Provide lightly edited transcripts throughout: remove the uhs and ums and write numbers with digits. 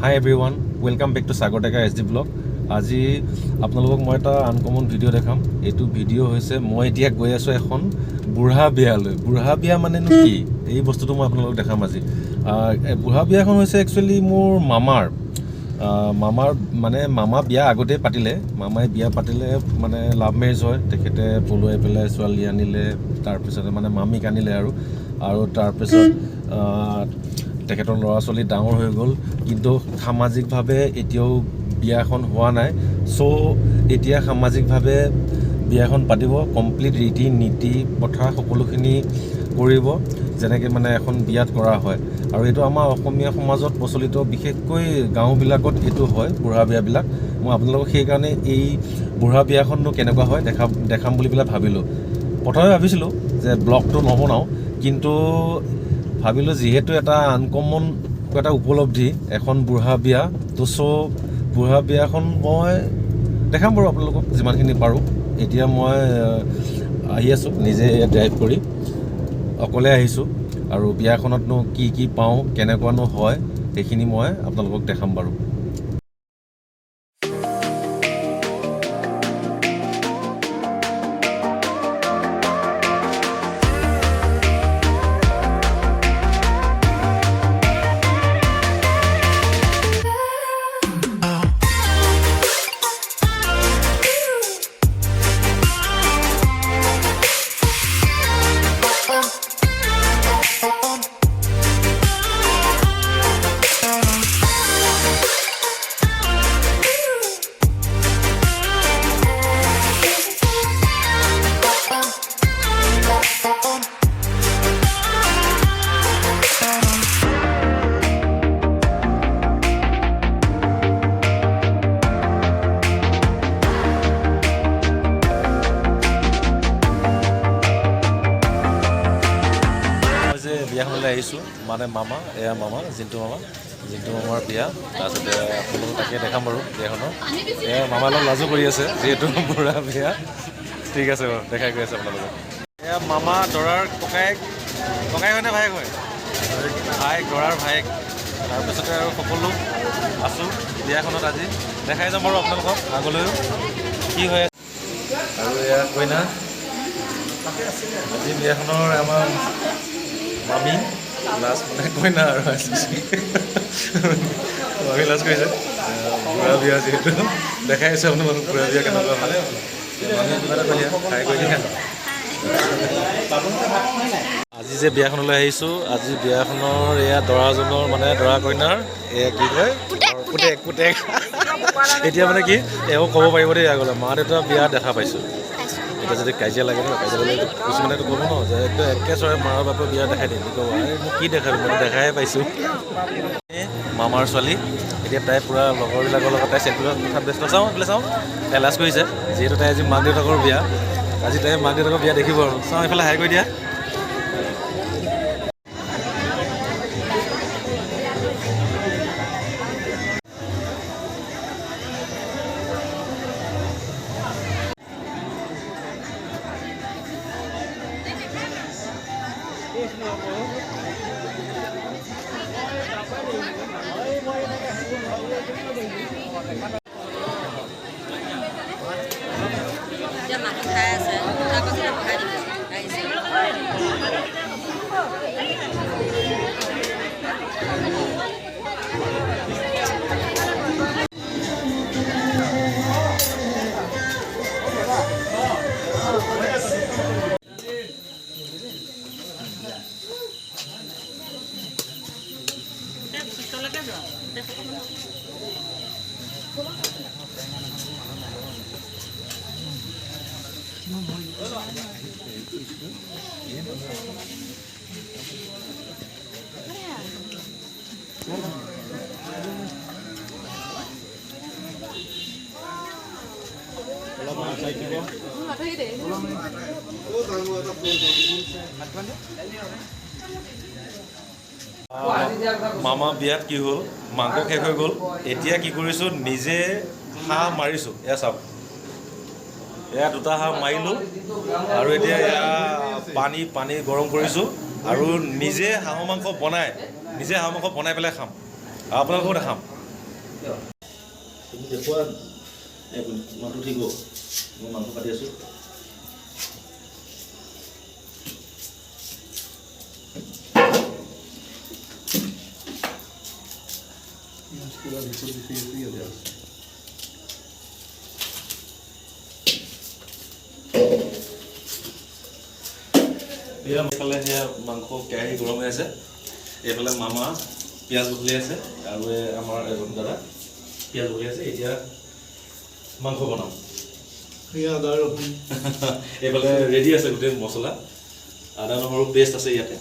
Hi everyone, welcome back to Sagoteka SD Vlog. আজি আপোনালোকক মই এটা আনকমন ভিডিঅ' দেখাম। এইটো ভিডিঅ' হৈছে মই এতিয়া গৈ আছোঁ এখন বুঢ়া বিয়ালৈ। বুঢ়া বিয়া মানেনো কি? এই বস্তুটো মই আপোনালোকক দেখাম আজি। বুঢ়া বিয়াখন হৈছে একচুৱেলি মোৰ মামাৰ মামা বিয়া আগতে পাতিলে। মামাই বিয়া পাতিলে মানে লাভ মেৰেজ হয়। তেখেতে পলুৱাই পেলাই ছোৱালী আনিলে, তাৰপিছতে মানে মামীক আনিলে আৰু তাৰপিছত তেখেতৰ ল'ৰা ছোৱালী ডাঙৰ হৈ গ'ল, কিন্তু সামাজিকভাৱে এতিয়াও বিয়াখন হোৱা নাই। এতিয়া সামাজিকভাৱে বিয়াখন পাতিব, কমপ্লিট ৰীতি নীতি কথা সকলোখিনি কৰিব, যেনেকৈ মানে এখন বিয়াত কৰা হয়। আৰু এইটো আমাৰ অসমীয়া সমাজত প্ৰচলিত, বিশেষকৈ গাঁওবিলাকত এইটো হয় বুঢ়া বিয়াবিলাক। মই আপোনালোকক সেইকাৰণে এই বুঢ়া বিয়াখননো কেনেকুৱা হয় দেখাম বুলি পেলাই ভাবিলোঁ। প্ৰথমে ভাবিছিলোঁ যে ব্লগটো নবনাওঁ, কিন্তু ভাবিলোঁ যিহেতু এটা আনকমন এটা উপলব্ধি এখন বুঢ়া বিয়া, বুঢ়া বিয়াখন মই দেখাম বাৰু আপোনালোকক যিমানখিনি পাৰোঁ। এতিয়া মই আহি আছোঁ নিজে ড্ৰাইভ কৰি, অকলে আহিছোঁ, আৰু বিয়াখনতনো কি পাওঁ, কেনেকুৱানো হয়, সেইখিনি মই আপোনালোকক দেখাম বাৰু। বিয়াখনলৈ আহিছোঁ, মানে মামা, এয়া মামা, জিন্তু মামাৰ বিয়া। তাৰপিছতে আপোনালোকক তাকে দেখাম বাৰু বিয়াখনৰ। এয়া মামা অলপ লাজো কৰি আছে যিহেতু বুঢ়া বিয়া। ঠিক আছে বাৰু, দেখাই গৈ আছে আপোনালোকক। এয়া মামা দৰাৰ ককায়েক হয়নে ভায়েক হয়? দৰাৰ ভায়েক। তাৰপিছতে আৰু সকলো আছোঁ বিয়াখনত। আজি দেখাই যাম বাৰু আপোনালোকক আগলৈও কি হয়। আৰু এয়া কইনা, আজি বিয়াখনৰ আমাৰ মামী লাজ, মানে কইনা আৰু মামী লাজ কৰিছে। বুঢ়া বিয়া যিহেতু দেখাই আছে আপোনালোকক বুঢ়া বিয়া কেনেকুৱা হয়। মামী কিবা এটা কৰি খাই কৰি দিয়া। আজি যে বিয়াখনলৈ আহিছোঁ, আজি বিয়াখনৰ এয়া দৰাজনৰ মানে দৰা কইনাৰ এয়া কি কয় পুতেক। এতিয়া মানে কি এওঁ ক'ব পাৰিব দেই আগলৈ, মা দেউতা বিয়া দেখা পাইছোঁ। এতিয়া যদি কাজিয়া লাগে কিছুমানেতো ক'ব ন যে একদম একেচৰে মাৰৰ বাপেৰ বিয়া দেখাই দিম, ক'ব মোক কি দেখাবি, মই দেখাই পাইছোঁ। মামাৰ ছোৱালী এতিয়া তাই পূৰা লগৰবিলাকৰ লগত তাই চেল্ফি কথাত ব্যস্ত। চাওঁ তাই লাজ কৰিছে, যিহেতু তাই আজি মাক দেউতাকৰ বিয়া। আজি তাই মাক দেউতাকৰ বিয়া দেখিব আৰু। চাওঁ এইফালে হাই কৰি দিয়া। মামা বিয়াত কি হ'ল, মাংস শেষ হৈ গ'ল। এতিয়া কি কৰিছোঁ, নিজে হাঁহ মাৰিছোঁ। এয়া চাওক, এয়া দুটা হাঁহ মাৰিলোঁ, আৰু এতিয়া এয়া পানী গৰম কৰিছোঁ, আৰু নিজে হাঁহৰ মাংস বনাই পেলাই খাম। আপোনালোকেও দেখাম। তুমি দেখুৱা মাংসটো ঠিক হ'ব মই মাংস কাটি আছোঁ এইফালে সেয়া মাংস কেৰাহী গৰম হৈ আছে এইফালে মামা পিঁয়াজ বখলি আছে আৰু আমাৰ এজন দাদা পিঁয়াজ বখলি আছে এতিয়া মাংস বনাম এইফালে ৰেডি আছে গোটেই মছলা আদা নহৰু পেষ্ট আছে ইয়াতে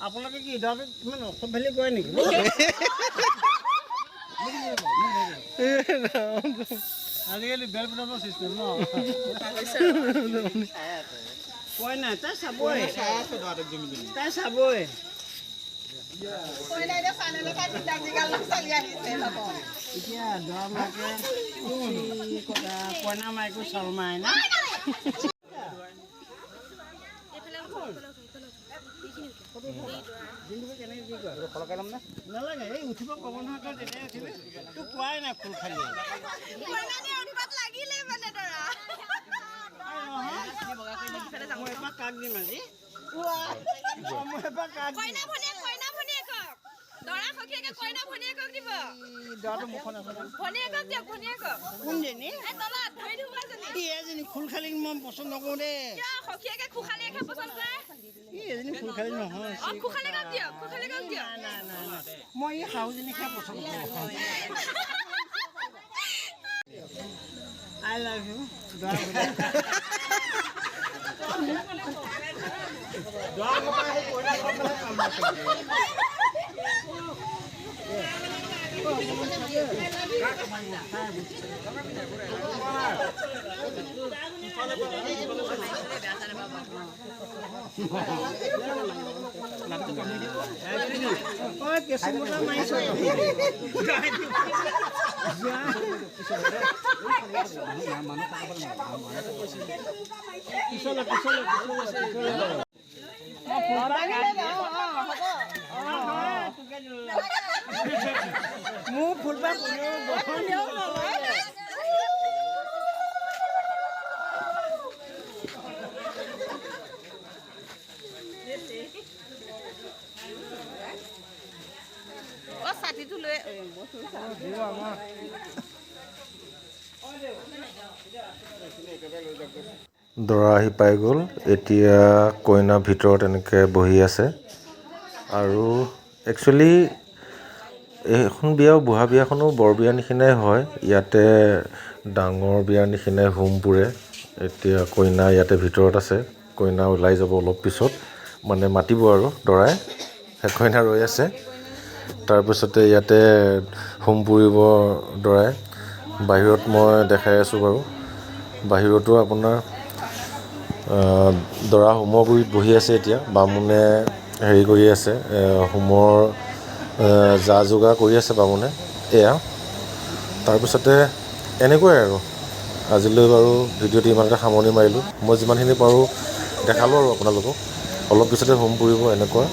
আপোনালোকে কি ইমান অসম ভেলি কয় নেকি আজিকালি বেল বনাবৰ চিষ্টেম ন কয় নাই তাই চাবই তাই চাবই এতিয়া দৰা মাকে কইনা মাইকো চলমাই না নালাগে এই উঠিব ক'ব নহয় তই তেতিয়া উঠিবি তোক কোৱাই নাই ফুল খালি মই এবাৰ কাক দিম আজি মই এবাৰ কাক দৰাটো মুখত কোনজনী এজনী ফুল খালি মই পচন্দ নকৰোঁ দেই এজনী ফুল খালি নহয় মই এই শাহুজনী খাই পচন্দ কৰোঁ আই লাভ ইউ মোৰ ফুলপাহ দৰা আহি পাই গ'ল এতিয়া কইনা ভিতৰত এনেকৈ বহি আছে আৰু একচুৱেলি এইখন বিয়াও বুঢ়া বিয়াখনো বৰ বিয়া নিচিনাই হয় ইয়াতে ডাঙৰ বিয়াৰ নিচিনাই হোম পুৰে এতিয়া কইনা ইয়াতে ভিতৰত আছে কইনা ওলাই যাব অলপ পিছত মানে মাতিব আৰু দৰাই সেই কইনা ৰৈ আছে তাৰপিছতে ইয়াতে হোম পুৰিব দৰাই বাহিৰত মই দেখাই আছোঁ বাৰু বাহিৰতো আপোনাৰ দৰা হোমৰ গুৰিত বহি আছে এতিয়া বামুণে হেৰি কৰি আছে হোমৰ যা যোগাৰ কৰি আছে বামুণে এয়া তাৰপিছতে এনেকুৱাই আৰু আজিলৈ বাৰু ভিডিঅ'টো ইমানতে সামৰণি মাৰিলোঁ। মই যিমানখিনি পাৰোঁ দেখালোঁ আৰু আপোনালোকক। অলপ পিছতে হোম পুৰিব এনেকুৱা।